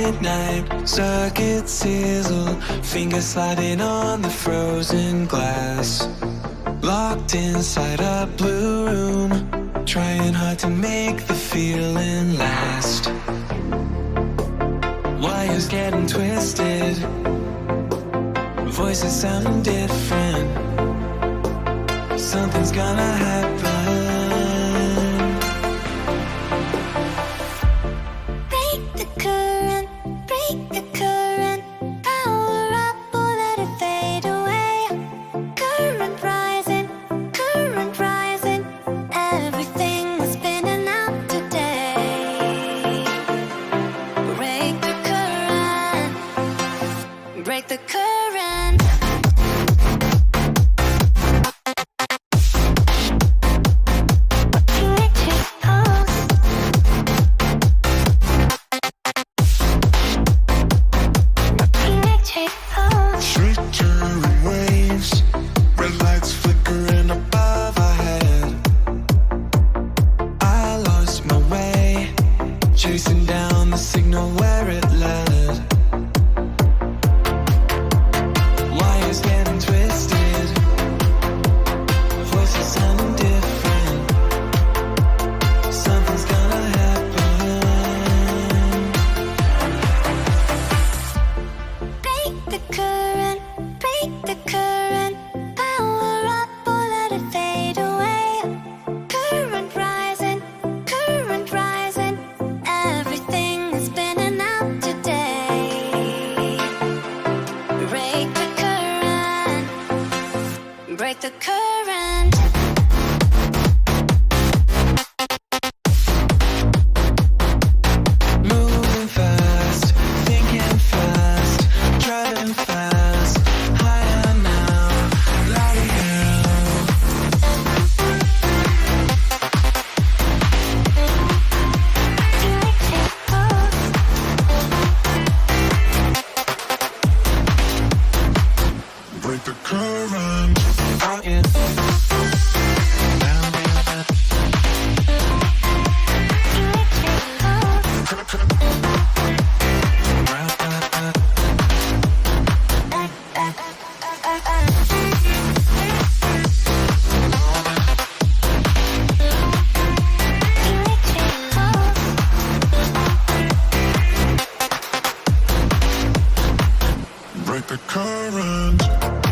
midnight, circuit sizzle, fingers sliding on the frozen glass. Locked inside a blue room, trying hard to make the feeling last. Wires getting twisted, voices sounding different. Something's gonna happen. Break the current, break the current. Power up or let it fade away. Current rising, current rising. Everything is spinning out today. Break the current, break the current. Chasing down the signal where it led. Wires getting twisted, voices sounding different. Something's gonna happen. Break the current, break the current. Power up or let it fade away. Current rising, current rising. Everything is spinning out today. Break the current, break the current. Moving fast, thinking fast, driving fast, higher now, louder now. Break the current. Out in. Break the current.